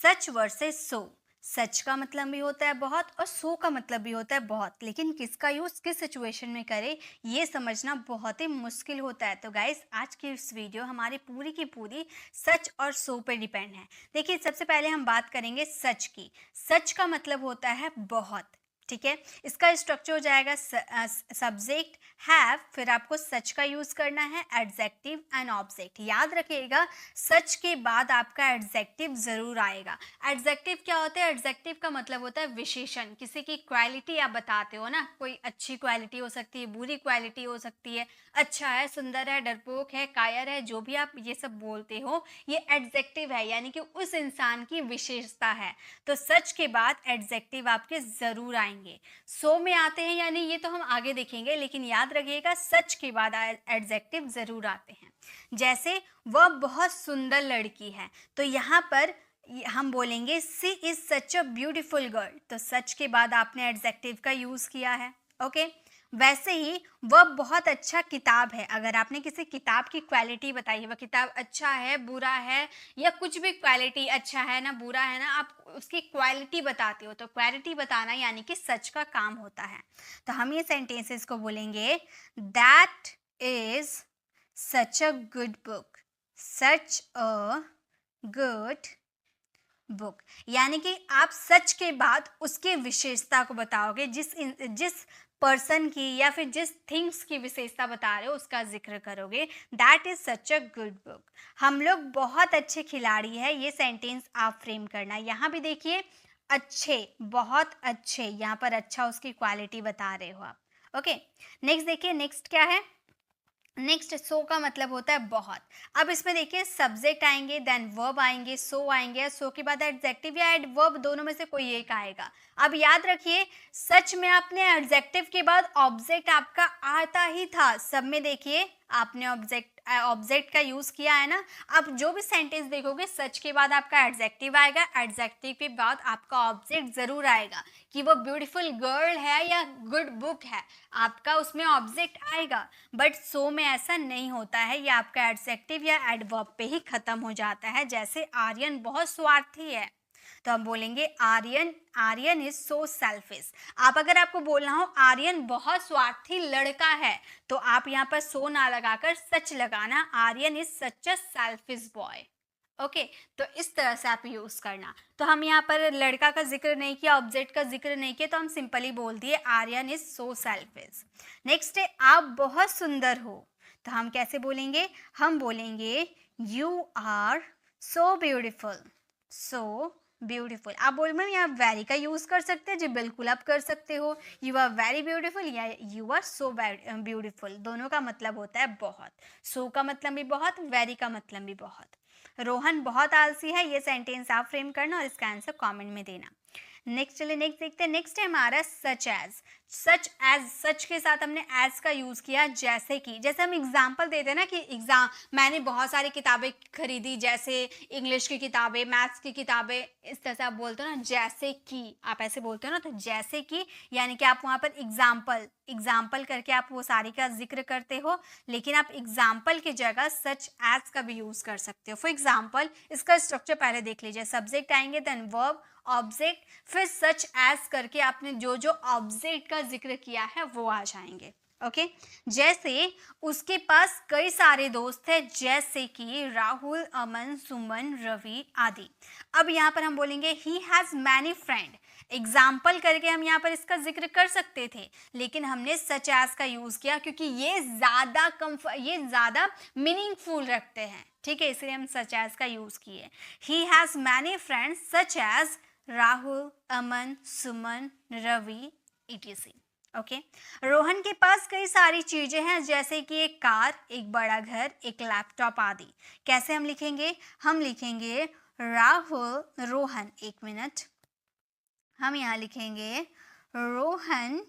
सच versus सो। सच का मतलब भी होता है बहुत और सो का मतलब भी होता है बहुत, लेकिन किसका यूज किस सिचुएशन में करें ये समझना बहुत ही मुश्किल होता है। तो गाइस, आज की इस वीडियो हमारी पूरी की पूरी सच और सो पे डिपेंड है। देखिए, सबसे पहले हम बात करेंगे सच की। सच का मतलब होता है बहुत, ठीक है। इसका स्ट्रक्चर हो जाएगा सब्जेक्ट हैव, फिर आपको सच का यूज करना है, एडजेक्टिव एंड ऑब्जेक्ट। याद रखिएगा, सच के बाद आपका एडजेक्टिव जरूर आएगा। एडजेक्टिव क्या होता है? एडजेक्टिव का मतलब होता है विशेषण। किसी की क्वालिटी आप बताते हो ना, कोई अच्छी क्वालिटी हो सकती है, बुरी क्वालिटी हो सकती है, अच्छा है, सुंदर है, डरपोक है, कायर है, जो भी आप ये सब बोलते हो, ये एडजेक्टिव है, यानी कि उस इंसान की विशेषता है। तो सच के बाद एडजेक्टिव आपके जरूर आएंगे। सो में आते हैं यानी ये तो हम आगे देखेंगे, लेकिन याद रखिएगा सच के बाद एडजेक्टिव जरूर आते हैं। जैसे वह बहुत सुंदर लड़की है, तो यहाँ पर हम बोलेंगे she is such a beautiful girl. तो सच के बाद आपने एडजेक्टिव का यूज किया है। ओके, वैसे ही वह बहुत अच्छा किताब है। अगर आपने किसी किताब की क्वालिटी बताई है, वह किताब अच्छा है, बुरा है, या कुछ भी क्वालिटी, अच्छा है ना, बुरा है ना, आप उसकी क्वालिटी बताते हो, तो क्वालिटी बताना यानी कि सच का काम होता है। तो हम ये सेंटेंसेस को बोलेंगे that is such a good book. Such a good book, यानी कि आप सच के बाद उसकी विशेषता को बताओगे। जिस पर्सन की या फिर जिस थिंग्स की विशेषता बता रहे हो उसका जिक्र करोगे। That is such a good book. हम लोग बहुत अच्छे खिलाड़ी हैं, ये सेंटेंस आप फ्रेम करना। यहाँ भी देखिए, अच्छे, बहुत अच्छे, यहाँ पर अच्छा उसकी क्वालिटी बता रहे हो आप। ओके, नेक्स्ट देखिए, नेक्स्ट क्या है? नेक्स्ट सो का मतलब होता है बहुत। अब इसमें देखिए, सब्जेक्ट आएंगे, देन वर्ब आएंगे, सो आएंगे, सो के बाद एडजेक्टिव या एडवर्ब, दोनों में से कोई एक आएगा। अब याद रखिए, सच में आपने एडजेक्टिव के बाद ऑब्जेक्ट आपका आता ही था। सब में देखिए आपने ऑब्जेक्ट का यूज किया है ना। अब जो भी सेंटेंस देखोगे, सच के बाद आपका एडजेक्टिव आएगा, एडजेक्टिव के बाद आपका ऑब्जेक्ट जरूर आएगा। कि वो ब्यूटीफुल गर्ल है या गुड बुक है, आपका उसमें ऑब्जेक्ट आएगा। बट सो में ऐसा नहीं होता है, ये आपका एडजेक्टिव या एडवर्ब पे ही खत्म हो जाता है। जैसे आर्यन बहुत स्वार्थी है, तो हम बोलेंगे Aryan Aryan is so selfish. आप अगर आपको बोलना हो आर्यन बहुत स्वार्थी लड़का है, तो आप यहाँ पर सो ना लगाकर सच लगाना, Aryan is such a selfish boy. Okay, तो इस तरह से आप यूज करना। तो हम यहाँ पर लड़का का जिक्र नहीं किया, ऑब्जेक्ट का जिक्र नहीं किया, तो हम सिंपली बोल दिए Aryan is so selfish. Next है आप बहुत सुंदर हो, तो हम कैसे बोलेंगे? हम बोलेंगे you are so beautiful. So beautiful. आप बोल में यहाँ वेरी का यूज कर सकते हैं जी, बिल्कुल आप कर सकते हो। यू आर वेरी ब्यूटीफुल या यू आर सो ब्यूटीफुल, दोनों का मतलब होता है बहुत। सो का मतलब भी बहुत, वेरी का मतलब भी बहुत। रोहन बहुत आलसी है, ये सेंटेंस आप फ्रेम करना और इसका आंसर कमेंट में देना। नेक्स्ट, चलिए नेक्स्ट देखते हैं। नेक्स्ट है हमारा सच एज। सच एज, सच के साथ हमने एज का यूज किया। जैसे कि, जैसे हम एग्जाम्पल देते हैं ना कि मैंने बहुत सारी किताबें खरीदी, जैसे इंग्लिश की किताबें, मैथ्स की किताबें, इस तरह से आप बोलते हो ना, जैसे कि आप ऐसे बोलते हो ना, तो जैसे कि यानी कि आप वहाँ पर एग्जाम्पल करके आप वो सारी का जिक्र करते हो, लेकिन आप एग्जाम्पल की जगह सच एज का भी यूज कर सकते हो। फॉर एग्जाम्पल, इसका स्ट्रक्चर पहले देख लीजिए। सब्जेक्ट आएंगे, देन वर्ब, ऑब्जेक्ट, फिर सच एज करके आपने जो जो ऑब्जेक्ट का जिक्र किया है वो आ जाएंगे। ओके, जैसे उसके पास कई सारे दोस्त हैं, जैसे कि राहुल, अमन, सुमन, रवि आदि। अब यहाँ पर हम बोलेंगे ही हैज मैनी फ्रेंड। एग्जाम्पल करके हम यहाँ पर इसका जिक्र कर सकते थे, लेकिन हमने सच एज का यूज किया क्योंकि ये ज्यादा मीनिंगफुल रखते हैं, ठीक है, इसलिए हम सच एज का यूज किए। He has many friends such as Rahul, Aman, Suman, Ravi, etc। Okay, Rohan के पास कई सारी चीजें हैं, जैसे कि एक कार, एक बड़ा घर, एक लैपटॉप आदि। कैसे हम लिखेंगे? हम लिखेंगे राहुल, रोहन, एक मिनट, हम यहाँ लिखेंगे रोहन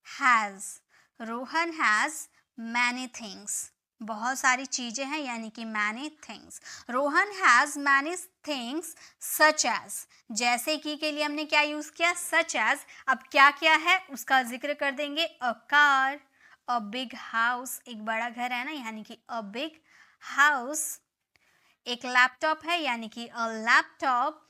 हैज मैनी थिंग्स। बहुत सारी चीजें हैं, यानी कि many things. Rohan has many things such as, जैसे कि के लिए हमने क्या यूज किया? Such as. अब क्या क्या है उसका जिक्र कर देंगे। A car, a big house, एक बड़ा घर है ना, यानी कि अ बिग हाउस। एक लैपटॉप है, यानी कि अ लैपटॉप।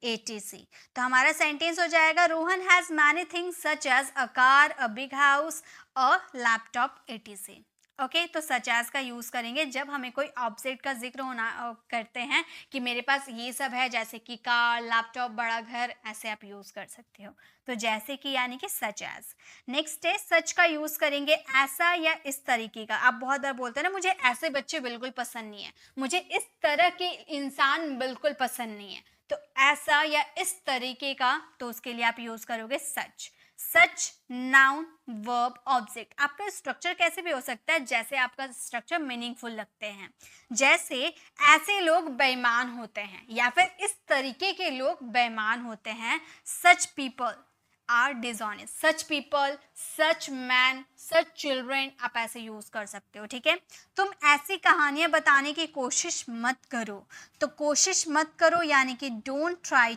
etc। तो हमारा सेंटेंस हो जाएगा Rohan has many things such as a car, a big house, a laptop etc। Okay, तो सच एज का यूज करेंगे जब हमें कोई ऑब्जेक्ट का जिक्र होना करते हैं कि मेरे पास ये सब है, जैसे कि कार, लैपटॉप, बड़ा घर, ऐसे आप यूज कर सकते हो। तो जैसे कि यानी कि सच एज। नेक्स्ट है सच का यूज करेंगे ऐसा या इस तरीके का। आप बहुत बार बोलते हैं ना मुझे ऐसे बच्चे बिल्कुल पसंद नहीं है, मुझे इस तरह के इंसान बिल्कुल पसंद नहीं है, तो ऐसा या इस तरीके का, तो उसके लिए आप यूज करोगे सच। सच नाउन वर्ब ऑब्जेक्ट। आपका स्ट्रक्चर कैसे भी हो सकता है, जैसे आपका स्ट्रक्चर मीनिंगफुल लगते हैं। जैसे ऐसे लोग बेईमान होते हैं, या फिर इस तरीके के लोग बेईमान होते हैं। Such people are dishonest, such people, such man, such children, आप ऐसे यूज कर सकते हो। ठीक है, तुम ऐसी कहानियां बताने की कोशिश मत करो। तो कोशिश मत करो यानी कि don't try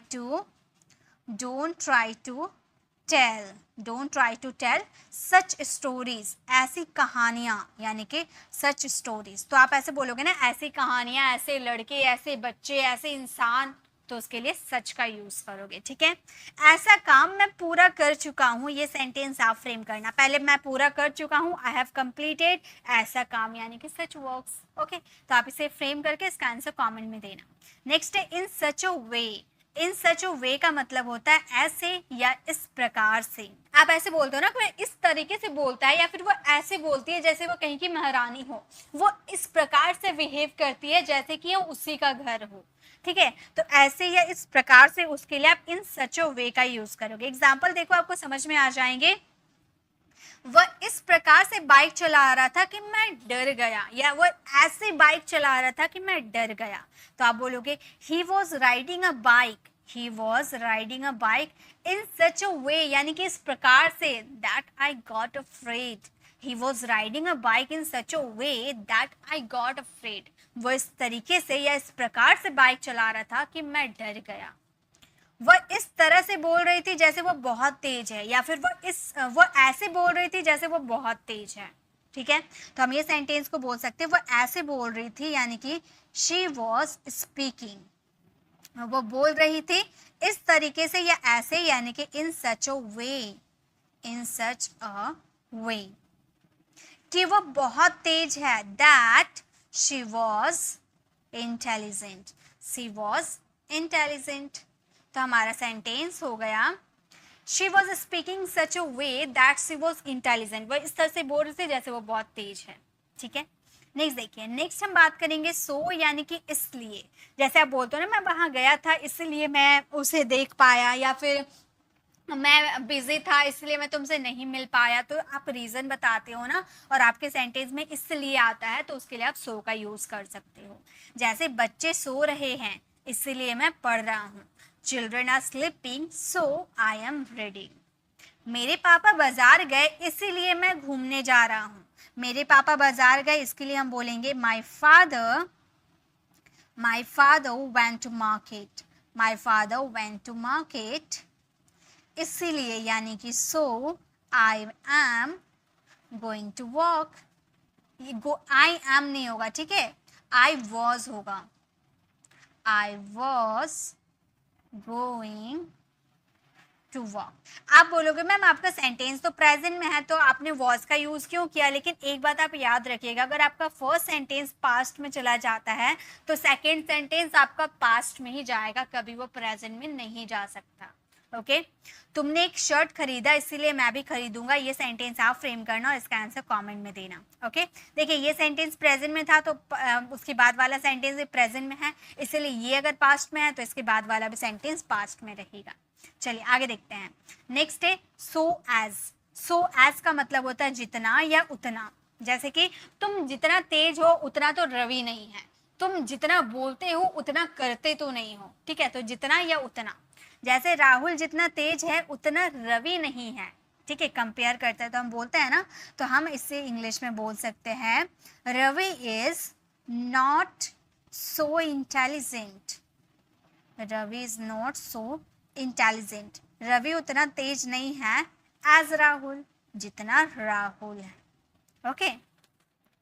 to tell such stories, ऐसी कहानियां यानी कि सच स्टोरीज। तो आप ऐसे बोलोगे ना, ऐसी कहानियां, ऐसे लड़के, ऐसे बच्चे, ऐसे इंसान, तो उसके लिए सच का यूज करोगे। ठीक है, ऐसा काम मैं पूरा कर चुका हूँ, ये सेंटेंस आप फ्रेम करना। पहले मैं पूरा कर चुका हूँ, आई हैव कंप्लीटेड ऐसा काम यानी कि सच वर्क्स। ओके, तो आप इसे फ्रेम करके इसका आंसर कमेंट में देना। नेक्स्ट है इन such a way. In such a वे का मतलब होता है ऐसे या इस प्रकार से। आप ऐसे बोलते हो ना, कोई इस तरीके से बोलता है, या फिर वो ऐसे बोलती है जैसे वो कहीं की महारानी हो, वो इस प्रकार से बिहेव करती है जैसे कि वो उसी का घर हो। ठीक है, तो ऐसे या इस प्रकार से, उसके लिए आप इन सच अ वे का यूज करोगे। एग्जाम्पल देखो, आपको समझ में आ जाएंगे। वह इस प्रकार से बाइक चला रहा था कि मैं डर गया, या वह ऐसे बाइक चला रहा था कि मैं डर गया। तो आप बोलोगे he was riding a bike, he was riding a bike in such a way, यानी कि इस प्रकार से, that I got afraid. He was riding a bike in such a way that I got afraid. वो इस तरीके से या इस प्रकार से बाइक चला रहा था कि मैं डर गया। वह इस तरह से बोल रही थी जैसे वो बहुत तेज है, या फिर वो ऐसे बोल रही थी जैसे वो बहुत तेज है। ठीक है, तो हम ये सेंटेंस को बोल सकते हैं वो ऐसे बोल रही थी यानी कि शी वॉज स्पीकिंग, वो बोल रही थी इस तरीके से या ऐसे, यानी कि इन such a way, in such a वे, कि वो बहुत तेज है। That she was intelligent, she was intelligent. तो हमारा सेंटेंस हो गया she was speaking such a way that she was intelligent, वो इस तरह से बोल रही थी जैसे वो बहुत तेज है। ठीक है, नेक्स्ट देखिए, नेक्स्ट हम बात करेंगे सो यानी कि इसलिए। जैसे आप बोलते हो ना, मैं वहां गया था इसलिए मैं उसे देख पाया, या फिर मैं बिजी था इसलिए मैं तुमसे नहीं मिल पाया, तो आप रीजन बताते हो ना, और आपके सेंटेंस में इसलिए आता है, तो उसके लिए आप सो का यूज कर सकते हो। जैसे बच्चे सो रहे हैं इसलिए मैं पढ़ रहा हूँ। Children are sleeping so I am reading. मेरे पापा बाजार गए इसीलिए मैं घूमने जा रहा हूँ। मेरे पापा बाजार गए, इसके लिए हम बोलेंगे my father went to market, my father went to market. इसीलिए यानी कि so I am going to walk. I am नहीं होगा, ठीक है, आई वॉज होगा। I was going to walk. आप बोलोगे मैम आपका सेंटेंस तो प्रेजेंट में है, तो आपने वॉज का यूज क्यों किया? लेकिन एक बात आप याद रखिएगा, अगर आपका फर्स्ट सेंटेंस पास्ट में चला जाता है तो सेकेंड सेंटेंस आपका पास्ट में ही जाएगा, कभी वो प्रेजेंट में नहीं जा सकता। ओके, तुमने एक शर्ट खरीदा इसीलिए मैं भी खरीदूंगा, ये सेंटेंस आप फ्रेम करना और इसका आंसर कमेंट में देना। ओके, देखिए ये सेंटेंस प्रेजेंट में था, तो उसके बाद वाला सेंटेंस भी प्रेजेंट में है, इसलिए ये अगर पास्ट में है तो इसके बाद वाला भी सेंटेंस पास्ट में रहेगा। चलिए आगे देखते हैं। नेक्स्ट है सो एज। सो एज का मतलब होता है जितना या उतना। जैसे कि तुम जितना तेज हो उतना तो रवि नहीं है, तुम जितना बोलते हो उतना करते तो नहीं हो। ठीक है, तो जितना या उतना। जैसे राहुल जितना तेज है उतना रवि नहीं है। ठीक है, कंपेयर करते हैं तो हम बोलते हैं ना, तो हम इससे इंग्लिश में बोल सकते हैं Ravi is not so intelligent, Ravi is not so intelligent. Ravi उतना तेज नहीं है एज राहुल, जितना राहुल है। ओके,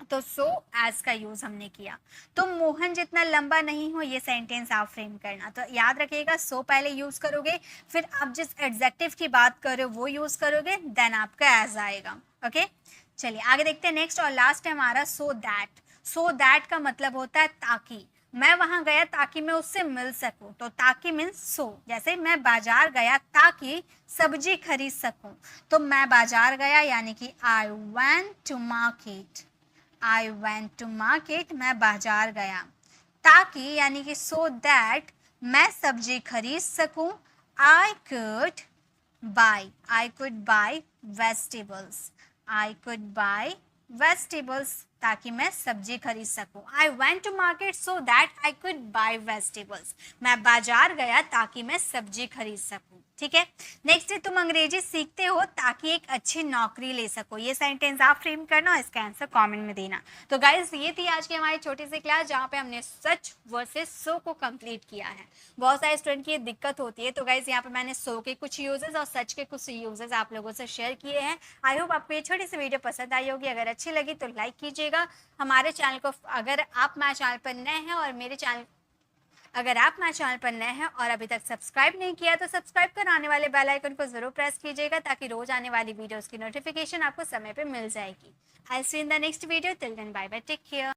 तो सो एज का यूज हमने किया। तो मोहन जितना लंबा नहीं हो, ये सेंटेंस आप फ्रेम करना। तो याद रखिएगा, सो पहले यूज करोगे, फिर आप जिस एडजेक्टिव की बात कर रहे हो वो यूज करोगे, देन आपका एज आएगा। ओके, चलिए आगे देखते हैं। नेक्स्ट और लास्ट है हमारा सो दैट। सो दैट का मतलब होता है ताकि। मैं वहां गया ताकि मैं उससे मिल सकूं, तो ताकि मीन्स सो। जैसे मैं बाजार गया ताकि सब्जी खरीद सकूं, तो मैं बाजार गया यानी कि I went to market. I went to market, मैं बाजार गया। ताकि यानी कि सो दैट मैं सब्जी खरीद सकूं, I could buy. I could buy vegetables. I could buy vegetables, ताकि मैं सब्जी खरीद सकूं। I went to market so that I could buy vegetables. मैं बाजार गया ताकि मैं सब्जी खरीद सकूं। ठीक है। नेक्स्ट है, तुम अंग्रेजी सीखते हो ताकि एक अच्छी नौकरी ले सको। ये सेंटेंस आप फ्रेम करना और इसका आंसर कमेंट में देना। तो गाइस, ये थी आज की हमारी छोटी सी क्लास, जहाँ पे हमने सच वर्सेस सो को कंप्लीट किया है। बहुत सारे स्टूडेंट की ये दिक्कत होती है। तो गाइस, यहाँ पे मैंने सो के कुछ यूजेस और सच के कुछ यूजेस आप लोगों से शेयर किए हैं। आई होप आपको ये छोटी सी वीडियो पसंद आई होगी। अगर अच्छी लगी तो लाइक कीजिएगा हमारे चैनल को। अगर आप मेरे चैनल पर नए हैं और अगर आप मेरे चैनल पर नए हैं और अभी तक सब्सक्राइब नहीं किया तो सब्सक्राइब कर आने वाले बेल आइकन को जरूर प्रेस कीजिएगा, ताकि रोज आने वाली वीडियोस की नोटिफिकेशन आपको समय पे मिल जाएगी। I see in the next video. Till then bye bye, take care.